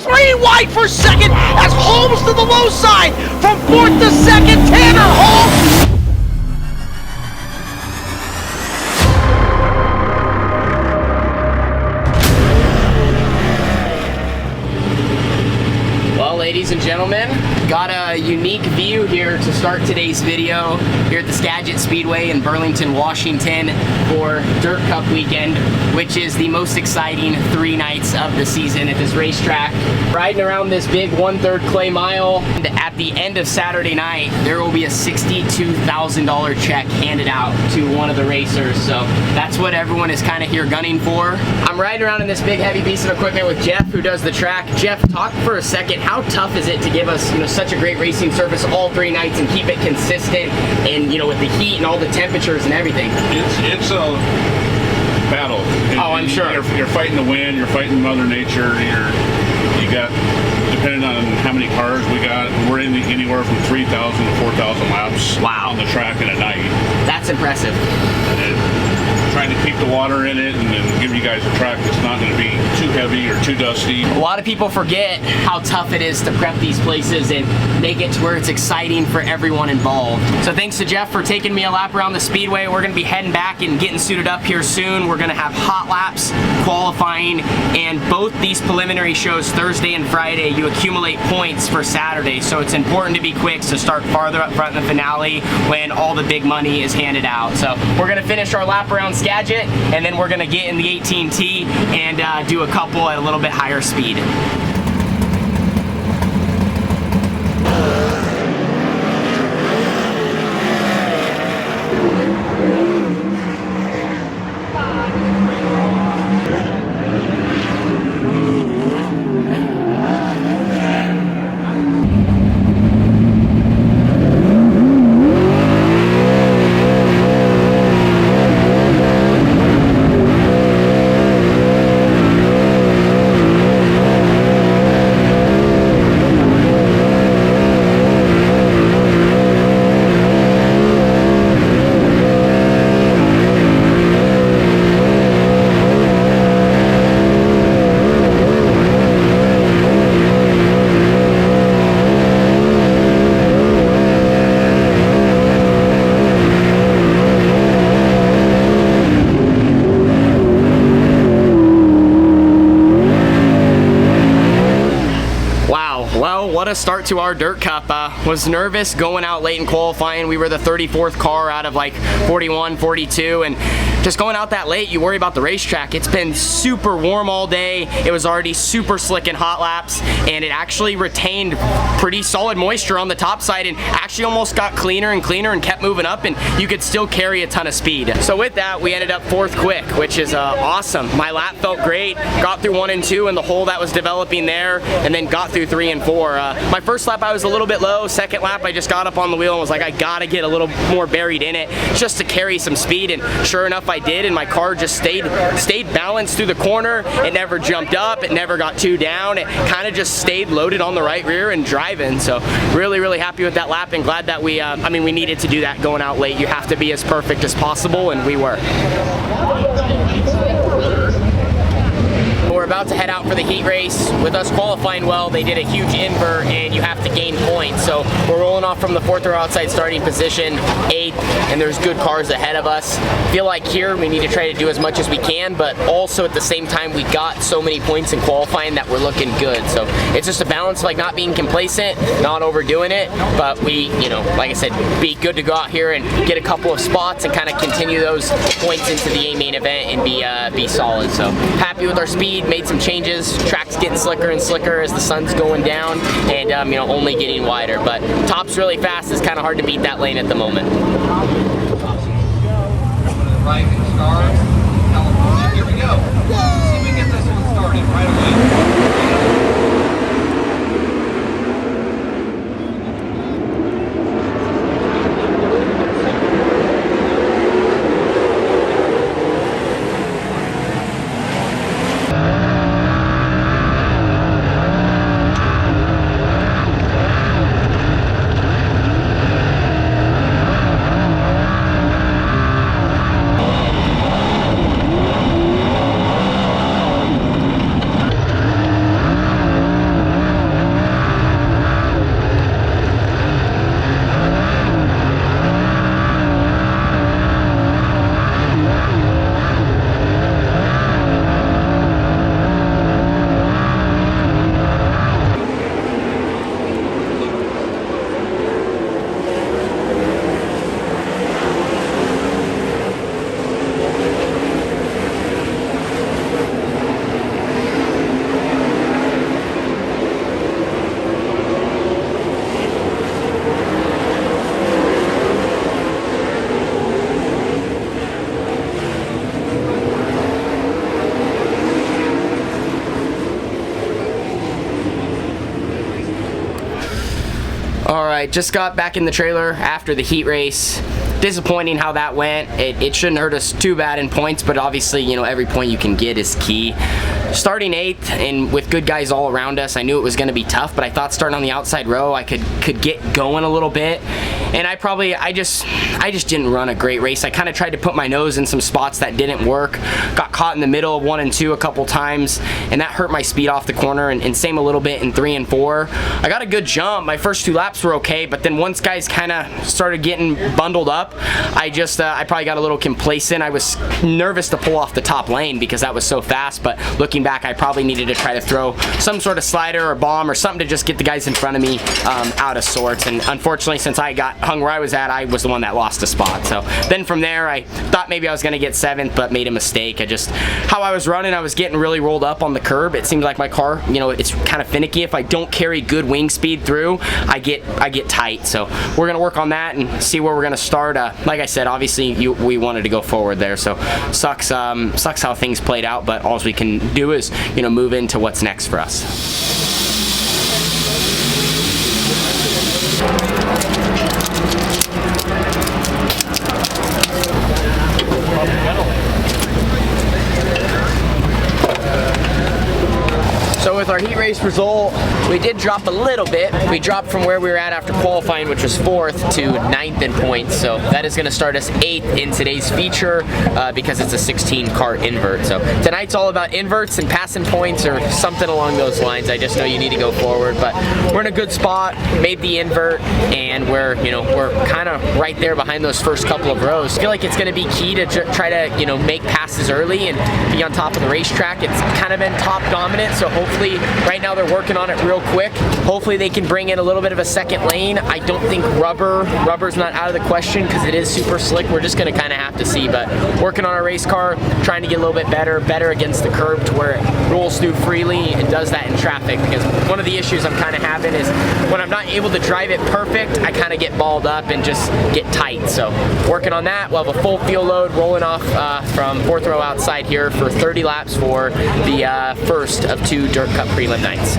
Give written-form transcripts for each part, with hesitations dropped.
3 wide for second as Holmes to the low side. From fourth to second, Tanner Holmes. Ladies and gentlemen, got a unique view here to start today's video here at the Skagit Speedway in Burlington, Washington for Dirt Cup weekend, which is the most exciting 3 nights of the season at this racetrack. Riding around this big 1/3 clay mile, and at the end of Saturday night, there will be a $62,000 check handed out to one of the racers. So that's what everyone is kind of here gunning for. I'm riding around in this big heavy piece of equipment with Jeff, who does the track. Jeff, talk for a second. How tough is it to give us, such a great racing surface all 3 nights and keep it consistent and, with the heat and all the temperatures and everything? It's a battle. Oh, I'm sure. You're fighting the wind, you're fighting Mother Nature, you got, depending on how many cars we got, we're in anywhere from 3,000 to 4,000 laps. Wow. On the track in a night. That's impressive. Trying to keep the water in it and then give you guys a track that's not going to be too heavy or too dusty. A lot of people forget how tough it is to prep these places and make it to where it's exciting for everyone involved. So thanks to Jeff for taking me a lap around the speedway. We're going to be heading back and getting suited up here soon. We're going to have hot laps, qualifying, and both these preliminary shows, Thursday and Friday, you accumulate points for Saturday. So it's important to be quick to start farther up front in the finale when all the big money is handed out. So we're going to finish our lap around Skagit, and then we're going to get in the 18T and do a couple at a little bit higher speed. What a start to our Dirt Cup. Was nervous going out late in qualifying. We were the 34th car out of like 41, 42, and just going out that late, you worry about the racetrack. It's been super warm all day. It was already super slick in hot laps, and it actually retained pretty solid moisture on the top side and actually almost got cleaner and cleaner and kept moving up, and you could still carry a ton of speed. So with that, we ended up 4th quick, which is awesome. My lap felt great. Got through 1 and 2 and the hole that was developing there, and then got through 3 and 4. My first lap I was a little bit low. Second lap I just got up on the wheel and was like, I gotta get a little more buried in it just to carry some speed, and sure enough I did, and my car just stayed balanced through the corner. It never jumped up, it never got too down. It kind of just stayed loaded on the right rear and driving. So really happy with that lap, and glad that we we needed to do that going out late. You have to be as perfect as possible, and we were. We're about to head out for the heat race. With us qualifying well, they did a huge invert and you have to gain points. So we're rolling off from the 4th row outside starting position, 8th, and there's good cars ahead of us. Feel like here we need to try to do as much as we can, but also at the same time we got so many points in qualifying that we're looking good. So it's just a balance of like not being complacent, not overdoing it, but we, like I said, be good to go out here and get a couple of spots and kind of continue those points into the A main event and be solid. So happy with our speed. Made some changes. Track's getting slicker and slicker as the sun's going down, and only getting wider. But top's really fast. It's kind of hard to beat that lane at the moment. Rising Star, California. Here we go. See if we can get this one started right away. All right, just got back in the trailer after the heat race. Disappointing how that went. It shouldn't hurt us too bad in points, but obviously, you know, every point you can get is key. Starting 8th and with good guys all around us, I knew it was going to be tough, but I thought starting on the outside row, I could get going a little bit. And I just didn't run a great race. I kind of tried to put my nose in some spots that didn't work. Got caught in the middle of 1 and 2 a couple times, and that hurt my speed off the corner, and same a little bit in 3 and 4. I got a good jump. My first 2 laps were okay, but then once guys kind of started getting bundled up, I probably got a little complacent. I was nervous to pull off the top lane because that was so fast, but looking back, I probably needed to try to throw some sort of slider or bomb or something to just get the guys in front of me out of sorts. And unfortunately, since I got hung where I was at, I was the one that lost a spot. So then from there, I thought maybe I was going to get 7th, but made a mistake. How I was running, I was getting really rolled up on the curb. It seemed like my car, you know, it's kind of finicky. If I don't carry good wing speed through, I get tight. So we're going to work on that and see where we're going to start. Like I said, obviously we wanted to go forward there, so sucks how things played out, but all we can do is, you know, move into what's next for us. So with our heat race result, we did drop a little bit. We dropped from where we were at after qualifying, which was 4th, to 9th in points. So that is going to start us 8th in today's feature because it's a 16 kart invert. So tonight's all about inverts and passing points or something along those lines. I just know you need to go forward, but we're in a good spot. Made the invert, and we're kind of right there behind those first couple of rows. I feel like it's going to be key to try to, you know, make passes early and be on top of the racetrack. It's kind of been top dominant, so hopefully right now they're working on it real quick. Hopefully they can bring in a little bit of a second lane. I don't think rubber's not out of the question because it is super slick. We're just going to kind of have to see, but working on our race car, trying to get a little bit better against the curb to where it rolls through freely and does that in traffic, because one of the issues I'm kind of having is when I'm not able to drive it perfect, I kind of get balled up and just get tight. So working on that. We'll have a full fuel load rolling off from 4th row outside here for 30 laps for the first of 2 Dirt Cup prelim nights.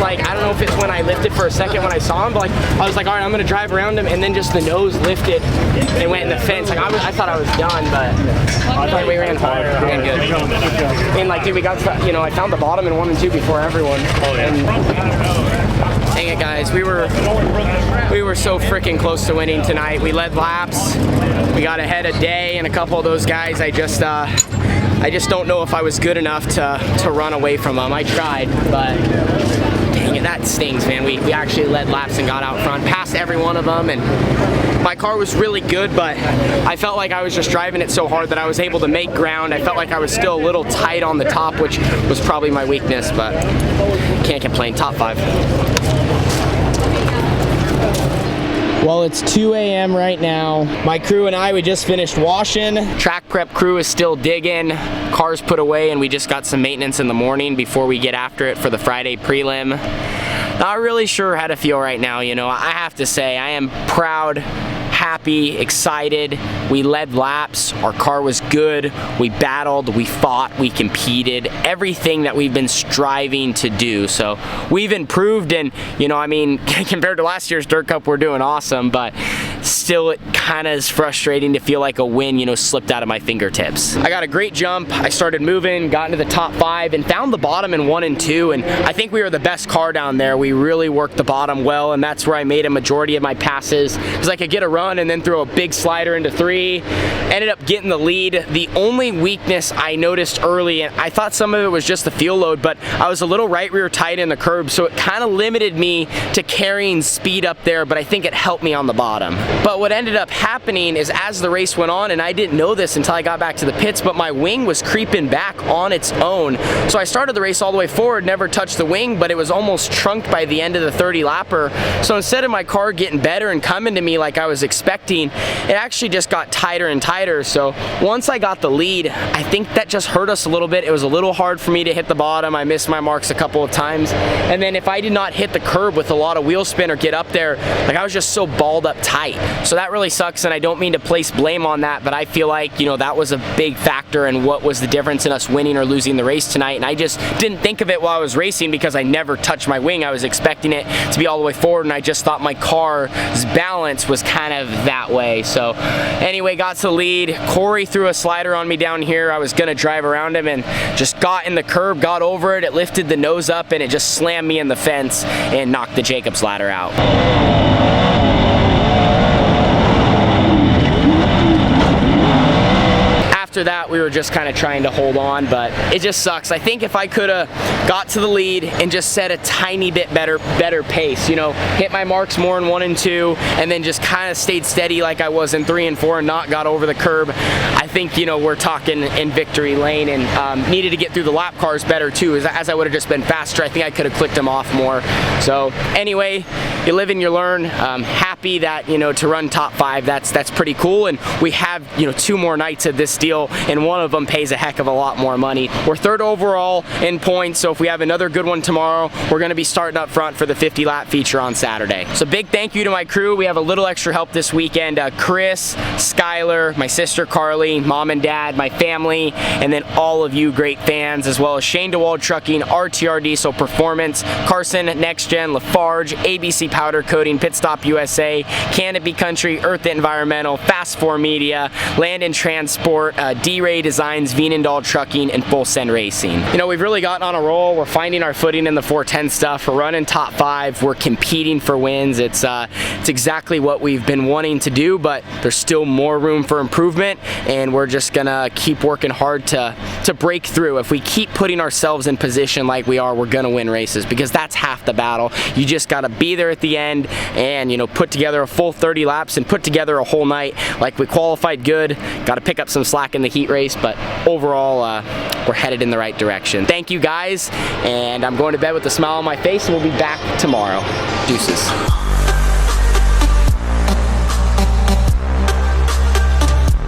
like, I don't know if it's when I lifted for a second when I saw him, but like, I was like, all right, I'm gonna drive around him, and then just the nose lifted and went in the fence. Like, I thought I was done, but I thought we ran hard, we ran good. And like, dude, we got, you know, I found the bottom in 1 and 2 before everyone. And dang it, guys, we were so freaking close to winning tonight. We led laps, we got ahead a day, and a couple of those guys, I just don't know if I was good enough to run away from them. I tried, but dang it, that stings, man. We actually led laps and got out front, passed every one of them, and my car was really good, but I felt like I was just driving it so hard that I was able to make ground. I felt like I was still a little tight on the top, which was probably my weakness, but can't complain. Top 5. Well, it's 2 a.m. right now. My crew and I, we just finished washing. Track prep crew is still digging. Cars put away, and we just got some maintenance in the morning before we get after it for the Friday prelim. Not really sure how to feel right now, you know. I have to say, I am proud, happy, excited. We led laps, our car was good, we battled, we fought, we competed, everything that we've been striving to do. So we've improved, and you know, I mean, compared to last year's Dirt Cup, we're doing awesome, but still it kind of is frustrating to feel like a win, you know, slipped out of my fingertips. I got a great jump, I started moving, got into the top 5, and found the bottom in 1 and 2, and I think we were the best car down there. We really worked the bottom well, and that's where I made a majority of my passes, because I could get a run and then throw a big slider into 3. Ended up getting the lead. The only weakness I noticed early, and I thought some of it was just the fuel load, but I was a little right rear tight in the curb, so it kind of limited me to carrying speed up there, but I think it helped me on the bottom. But what ended up happening is as the race went on, and I didn't know this until I got back to the pits, but my wing was creeping back on its own. So I started the race all the way forward, never touched the wing, but it was almost trunked by the end of the 30 lapper. So instead of my car getting better and coming to me like I was expecting, it actually just got tighter and tighter. So once I got the lead, I think that just hurt us a little bit. It was a little hard for me to hit the bottom. I missed my marks a couple of times. And then if I did not hit the curb with a lot of wheel spin or get up there, like I was just so balled up tight. So that really sucks, and I don't mean to place blame on that, but I feel like, you know, that was a big factor in what was the difference in us winning or losing the race tonight. And I just didn't think of it while I was racing because I never touched my wing. I was expecting it to be all the way forward, and I just thought my car's balance was kind of that way. So anyway, got to the lead. Corey threw a slider on me down here. I was gonna drive around him and just got in the curb, got over it. It lifted the nose up and it just slammed me in the fence and knocked the Jacobs ladder out. After that, we were just kind of trying to hold on, but it just sucks. I think if I could have got to the lead and just set a tiny bit better pace, you know, hit my marks more in 1 and 2, and then just kind of stayed steady like I was in 3 and 4 and not got over the curb, I think, you know, we're talking in victory lane, and needed to get through the lap cars better too, as I would have just been faster. I think I could have clicked them off more. So anyway, you live and you learn. Happy that, you know, to run top 5, that's pretty cool, and we have, you know, 2 more nights of this deal, and one of them pays a heck of a lot more money. We're 3rd overall in points, so if we have another good one tomorrow, we're going to be starting up front for the 50 lap feature on Saturday. So big thank you to my crew. We have a little extra help this weekend. Chris, Skylar, my sister Carly, mom and dad, my family, and then all of you great fans, as well as Shane DeWald Trucking, RTR Diesel Performance, Carson, Next Gen, Lafarge, ABC Powder Coating, Pit Stop USA, Canopy Country, Earth Environmental, Fast 4 Media, Land and Transport, D-Ray Designs, Veenendahl Trucking, and Full Send Racing. You know, we've really gotten on a roll. We're finding our footing in the 410 stuff. We're running top 5. We're competing for wins. It's exactly what we've been wanting to do, but there's still more room for improvement, and we're just gonna keep working hard to break through. If we keep putting ourselves in position like we are, we're gonna win races, because that's half the battle. You just gotta be there at the end and, you know, put together a full 30 laps and put together a whole night. Like, we qualified good, gotta pick up some slack in the heat race, but overall we're headed in the right direction. Thank you guys, and I'm going to bed with a smile on my face, and we'll be back tomorrow. Deuces.